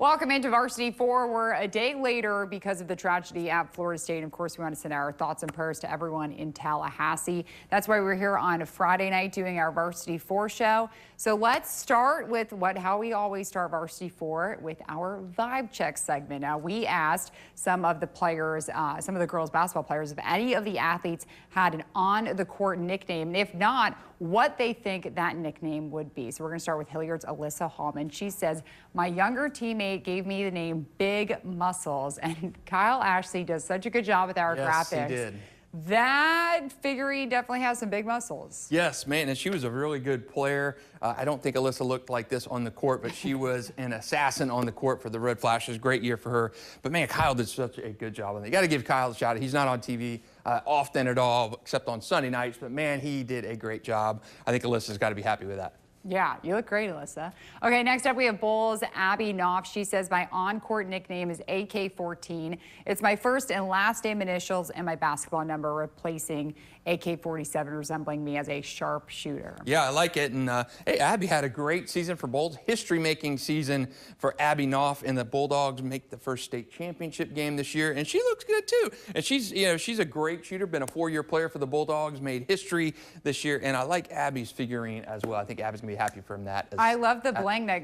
Welcome into Varsity 4. We're a day later because of the tragedy at Florida State. And of course, we want to send our thoughts and prayers to everyone in Tallahassee. That's why we're here on a Friday night doing our Varsity 4 show. So let's start with how we always start Varsity 4 with our vibe check segment. Now, we asked some of the players, some of the girls basketball players, if any of the athletes had an on-the-court nickname, and if not, what they think that nickname would be. So we're going to start with Hilliard's Alyssa Hallman. She says, my younger teammate gave me the name Big Muscles, and Kyle Ashley does such a good job with our graphics. Yes, he did. That figurine definitely has some big muscles. Yes, man, and she was a really good player. I don't think Alyssa looked like this on the court, but she was an assassin on the court for the Red Flashes. Great year for her. But man, Kyle did such a good job. And you got to give Kyle a shout out. He's not on TV often at all, except on Sunday nights. But man, he did a great job. I think Alyssa's got to be happy with that. Yeah, you look great, Alyssa. Okay, next up we have Bulls' Abby Knopf. She says, my on-court nickname is AK-14. It's my first and last name initials and my basketball number, replacing AK-47, resembling me as a sharpshooter. Yeah, I like it. And hey, Abby had a great season for Bulls, history-making season for Abby Knopf, and the Bulldogs make the first state championship game this year, and she looks good too. And she's a great shooter, been a 4-year player for the Bulldogs, made history this year, and I like Abby's figurine as well. I think Abby's gonna be happy from that. I love the bling that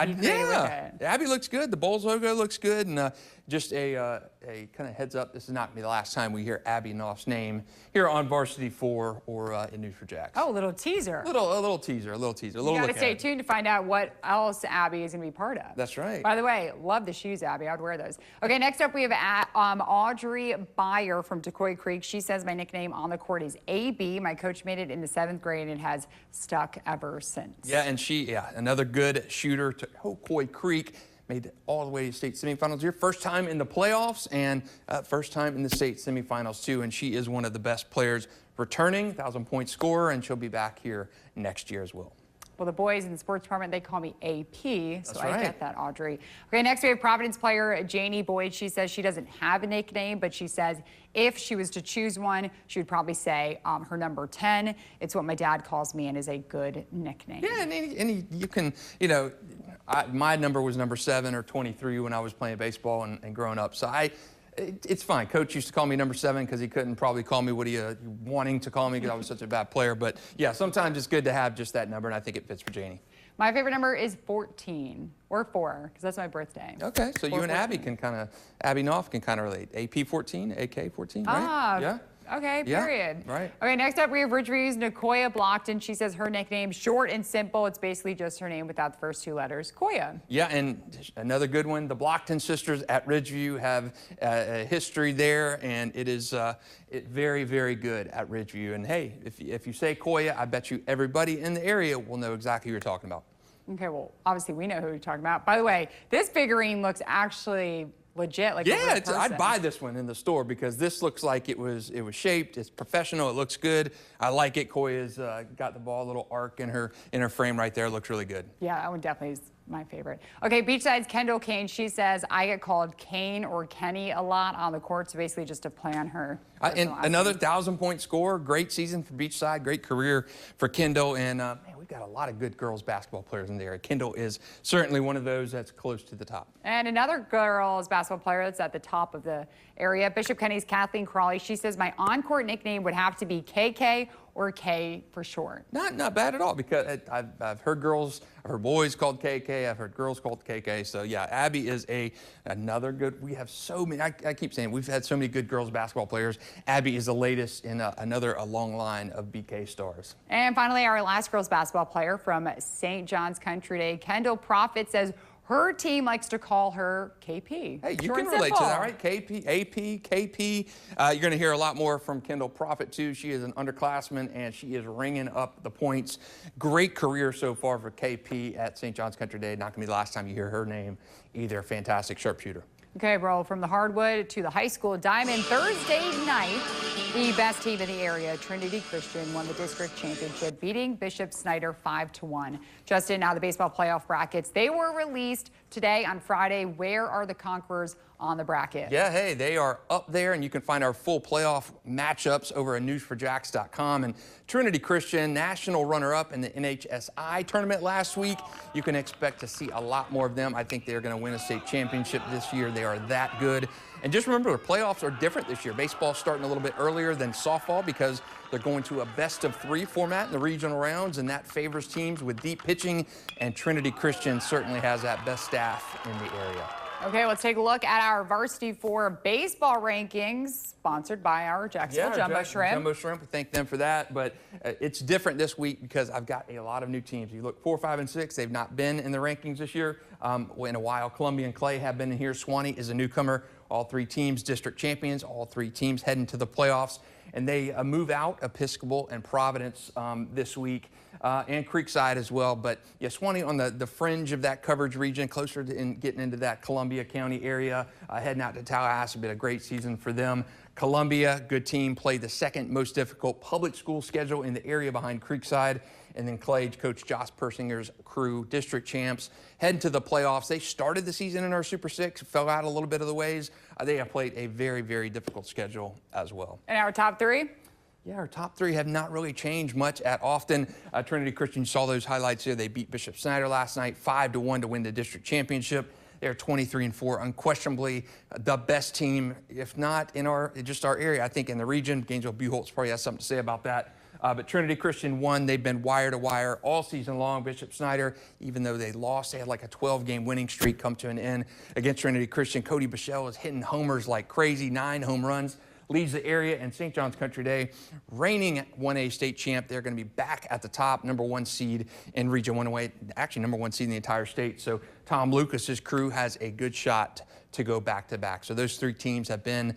he created with it. Abby looks good. The Bulls logo looks good, and just a kind of heads up, this is not gonna be the last time we hear Abby Knopf's name here on Varsity 4 or in News for Jacks. Oh, a little teaser. A little teaser. You gotta stay tuned to find out what else Abby is gonna be part of. That's right. By the way, love the shoes, Abby. I'd wear those. Okay, next up we have Audrey Byer from Decoy Creek. She says my nickname on the court is AB. My coach made it in the 7th grade and it has stuck ever since. Yeah, and another good shooter to Decoy Creek. Made it all the way to state semifinals here. First time in the playoffs and first time in the state semifinals too. And she is one of the best players returning, 1,000-point scorer, and she'll be back here next year as well. Well, the boys in the sports department, they call me AP, so That's right. I get that, Audrey. Okay, next we have Providence player Janie Boyd. She says she doesn't have a nickname, but she says if she was to choose one, she would probably say her number 10. It's what my dad calls me and is a good nickname. Yeah, and you can, my number was number 7 or 23 when I was playing baseball and growing up. So it's fine. Coach used to call me number 7 because he couldn't probably call me what he wanting to call me because I was such a bad player. But yeah, sometimes it's good to have just that number, and I think it fits for Janie. My favorite number is 14 or 4 because that's my birthday. Okay, so you and Abby can Abby Knopf can kind of relate. AP 14, AK 14, right? Ah, yeah. Okay, period. Yeah, right. Okay, next up we have Ridgeview's Nicoya Blockton. She says her nickname, short and simple. It's basically just her name without the first 2 letters, Koya. Yeah, and another good one. The Blockton sisters at Ridgeview have a history there, and it is very, very good at Ridgeview. And hey, if you say Koya, I bet you everybody in the area will know exactly who you're talking about. Okay, well, obviously we know who you're talking about. By the way, this figurine looks actually legit, like yeah, I'd buy this one in the store because this looks like it was shaped. It's professional. It looks good. I like it. Koya's got the ball, a little arc in her frame right there. It looks really good. Yeah, that one definitely is my favorite. Okay, Beachside's Kendall Kane. She says I get called Kane or Kenny a lot on the court, so basically just to play on her. And another 1,000-point scorer. Great season for Beachside. Great career for Kendall. And man, we've got a lot of good girls basketball players in the area. Kendall is certainly one of those that's close to the top. And another girls basketball player that's at the top of the area, Bishop Kenny's Kathleen Crawley. She says my on-court nickname would have to be KK or K for short. Not bad at all because I've heard boys called KK. I've heard girls called KK. So yeah, Abby is another good. We have so many. I keep saying we've had so many good girls basketball players. Abby is the latest in a long line of BK stars. And finally, our last girls basketball player from St. John's Country Day, Kendall Profit, says her team likes to call her KP. Hey, you can relate to that, right? KP, AP, KP. You're going to hear a lot more from Kendall Profit, too. She is an underclassman, and she is ringing up the points. Great career so far for KP at St. John's Country Day. Not going to be the last time you hear her name either. Fantastic sharpshooter. Okay, roll from the hardwood to the high school diamond. Thursday night, the best team in the area, Trinity Christian, won the district championship, beating Bishop Snyder 5-1. Justin, now the baseball playoff brackets. They were released today on Friday. Where are the Conquerors on the bracket. Yeah, hey, they are up there, and you can find our full playoff matchups over at newsforjacks.com. And Trinity Christian, national runner-up in the NHSI tournament last week. You can expect to see a lot more of them. I think they're going to win a state championship this year. They are that good. And just remember, the playoffs are different this year. Baseball's starting a little bit earlier than softball because they're going to a best-of-3 format in the regional rounds, and that favors teams with deep pitching, and Trinity Christian certainly has that best staff in the area. Okay, let's take a look at our Varsity 4 baseball rankings, sponsored by our Jacksonville Jumbo Shrimp. Jumbo Shrimp, we thank them for that, but it's different this week because I've got a lot of new teams. You look 4, 5, and 6, they've not been in the rankings this year in a while. Columbia and Clay have been in here. Swanee is a newcomer. All 3 teams district champions, all 3 teams heading to the playoffs, and they move out Episcopal and Providence this week. And Creekside as well. But yeah, Swanee on the fringe of that coverage region, closer to getting into that Columbia County area, heading out to Tallahassee. Been a great season for them. Columbia, good team, played the second most difficult public school schedule in the area behind Creekside. And then Clay, Coach Josh Persinger's crew, district champs, heading to the playoffs. They started the season in our Super 6, fell out a little bit of the ways. They have played a very, very difficult schedule as well. And our top 3? Yeah, our top 3 have not really changed much at often. Trinity Christian, you saw those highlights here. They beat Bishop Snyder last night, 5-1 to win the district championship. They're 23-4, unquestionably the best team, if not in just our area. I think in the region, Gainesville Buchholz probably has something to say about that. But Trinity Christian won. They've been wire to wire all season long. Bishop Snyder, even though they lost, they had like a 12-game winning streak come to an end against Trinity Christian. Cody Bichelle is hitting homers like crazy, 9 home runs. Leads the area, and St. John's Country Day, reigning 1A state champ. They're going to be back at the top, #1 seed in Region 108, actually #1 seed in the entire state. So Tom Lucas's crew has a good shot to go back-to-back. So those 3 teams have been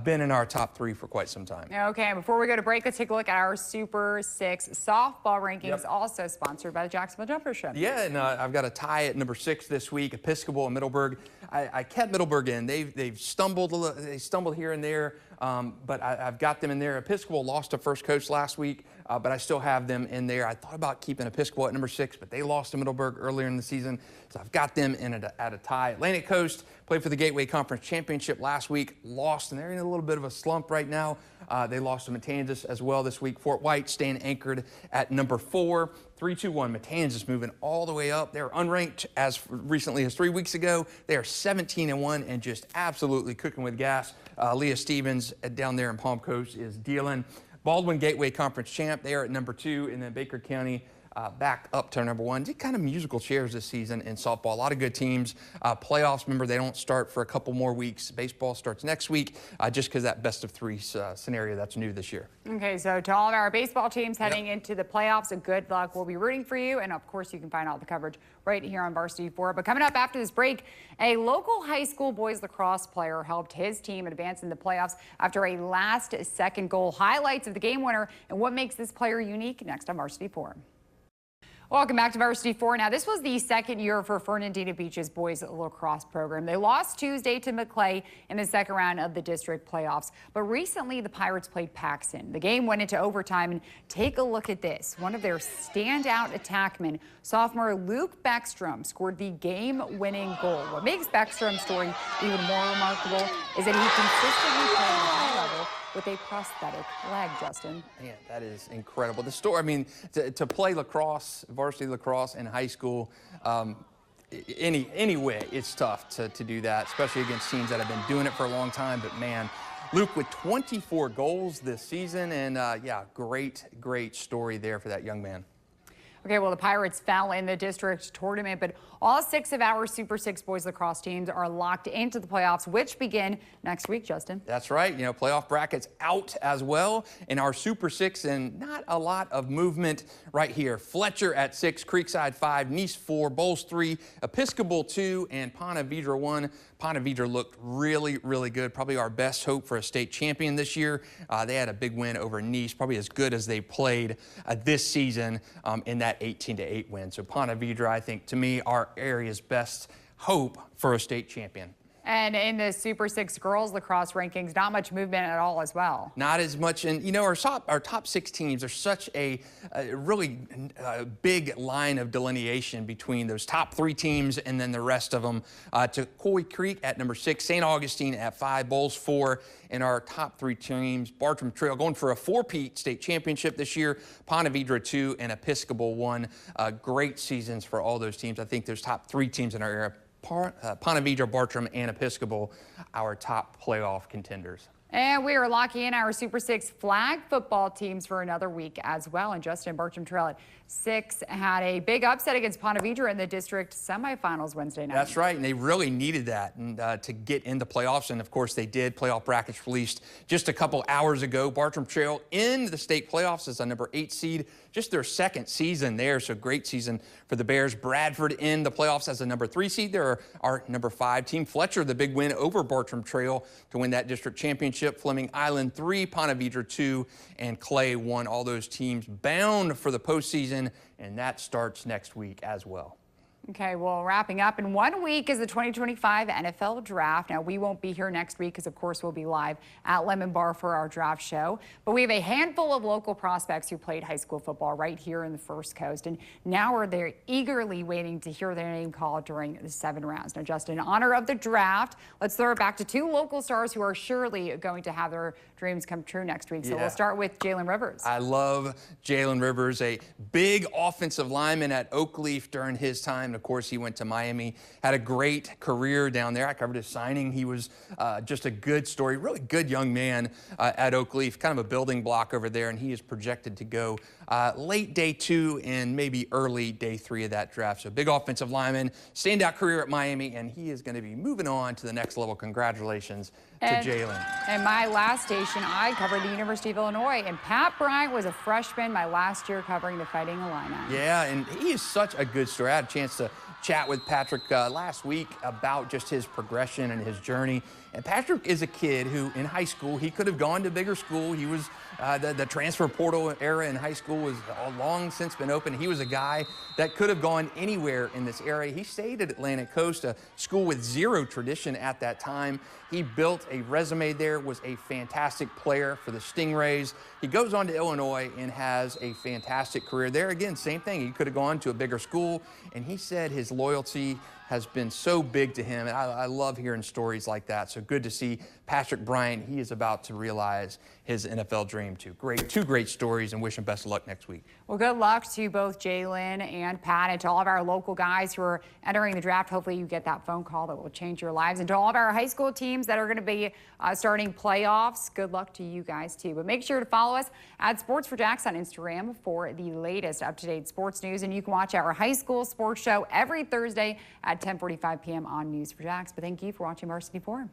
in our top 3 for quite some time. Okay, before we go to break, let's take a look at our Super 6 softball rankings, also sponsored by the Jacksonville Jumbo Shrimp. Yeah, and I've got a tie at number 6 this week, Episcopal and Middleburg. I kept Middleburg in. They've stumbled here and there, but I've got them in there. Episcopal lost to First Coast last week, but I still have them in there. I thought about keeping Episcopal at number 6, but they lost to Middleburg earlier in the season, so I've got them in at a tie. Atlantic Coast played for the Gateway Conference Championship last week, lost, and they're in a little bit of a slump right now. They lost to Matanzas as well this week. Fort White staying anchored at number 4. 3-2-1. Matanzas moving all the way up. They're unranked as recently as 3 weeks ago. They are 17-1 and just absolutely cooking with gas. Leah Stevens down there in Palm Coast is dealing. Baldwin Gateway Conference champ. They are at number 2, and then Baker County back up to number 1. Did kind of musical chairs this season in softball. A lot of good teams. Playoffs, remember, they don't start for a couple more weeks. Baseball starts next week just because that best-of-3 scenario that's new this year. Okay, so to all of our baseball teams heading into the playoffs, good luck. We'll be rooting for you, and of course, you can find all the coverage right here on Varsity 4. But coming up after this break, a local high school boys lacrosse player helped his team advance in the playoffs after a last-second goal. Highlights of the game winner and what makes this player unique next on Varsity 4. Welcome back to Varsity 4. Now, this was the second year for Fernandina Beach's boys lacrosse program. They lost Tuesday to McClay in the second round of the district playoffs. But recently, the Pirates played Paxton. The game went into overtime, and take a look at this. One of their standout attackmen, sophomore Luke Beckstrom, scored the game-winning goal. What makes Beckstrom's story even more remarkable is that he consistently played at a high level with a prosthetic leg, Justin. Man, that is incredible. The story, I mean, to play lacrosse, varsity lacrosse in high school, anyway, it's tough to do that, especially against teams that have been doing it for a long time. But man, Luke with 24 goals this season, and yeah, great story there for that young man. Okay, well, the Pirates fell in the district tournament, but all 6 of our Super 6 boys lacrosse teams are locked into the playoffs, which begin next week, Justin. That's right. You know, playoff brackets out as well in our Super 6, and not a lot of movement right here. Fletcher at 6, Creekside 5, Nice 4, Bowles 3, Episcopal 2, and Ponte Vedra 1. Ponte Vedra looked really good. Probably our best hope for a state champion this year. They had a big win over Nice, probably as good as they played this season in that 18-8 win. So Ponte Vedra, I think, to me, our area's best hope for a state champion. And in the Super 6 girls lacrosse rankings, not much movement at all as well. Not as much. And, you know, our top 6 teams are such a really big line of delineation between those top 3 teams and then the rest of them. To Coy Creek at number 6, St. Augustine at 5, Bowles 4, and our top 3 teams, Bartram Trail going for a 4-peat state championship this year, Ponte Vedra 2, and Episcopal 1. Great seasons for all those teams. I think those top 3 teams in our area, Ponte Vedra, Bartram, and Episcopal, our top playoff contenders. And we are locking in our Super 6 flag football teams for another week as well. And Justin, Bartram Trail at 6 had a big upset against Ponte Vedra in the district semifinals Wednesday night. That's right, and they really needed that and, to get into playoffs, and of course they did. Playoff brackets released just a couple hours ago. Bartram Trail in the state playoffs as a number 8 seed, just their 2nd season there, so great season for the Bears. Bradford in the playoffs as a number 3 seed. They're our number 5 team. Fletcher, the big win over Bartram Trail to win that district championship. Fleming Island 3, Ponte Vedra 2, and Clay 1. All those teams bound for the postseason, and that starts next week as well. Okay, well, wrapping up in 1 week is the 2025 NFL Draft. Now, we won't be here next week because, of course, we'll be live at Lemon Bar for our draft show. But we have a handful of local prospects who played high school football right here in the First Coast. And now we're there eagerly waiting to hear their name called during the 7 rounds. Now, just in honor of the draft, let's throw it back to 2 local stars who are surely going to have their dreams come true next week. So we'll start with Jalen Rivers. I love Jalen Rivers, a big offensive lineman at Oakleaf during his time. And of course, he went to Miami, had a great career down there. I covered his signing. He was just a good story, really good young man at Oakleaf, kind of a building block over there, and he is projected to go late day 2 and maybe early day 3 of that draft. So big offensive lineman, standout career at Miami, and he is going to be moving on to the next level. Congratulations to Jalen. And my last station, I covered the University of Illinois, and Pat Bryant was a freshman my last year covering the Fighting Illini. Yeah, and he is such a good story. I had a chance to chat with Patrick last week about just his progression and his journey. And Patrick is a kid who, in high school, he could have gone to bigger school. He was the transfer portal era in high school was long since been open. He was a guy that could have gone anywhere in this area. He stayed at Atlantic Coast, a school with 0 tradition at that time. He built a resume there, was a fantastic player for the Stingrays. He goes on to Illinois and has a fantastic career there. Again, same thing. He could have gone to a bigger school, and he said his loyalty has been so big to him, and I love hearing stories like that. So good to see Patrick Bryant. He is about to realize his NFL dream too. Two great stories, and wish him best of luck next week. Well, good luck to both Jalen and Pat, and to all of our local guys who are entering the draft. Hopefully you get that phone call that will change your lives. And to all of our high school teams that are going to be starting playoffs, good luck to you guys too. But make sure to follow us at Sports for Jacks on Instagram for the latest up-to-date sports news. And you can watch our high school sports show every Thursday at 10:45 p.m. on News for Jacks. But thank you for watching Varsity Forum.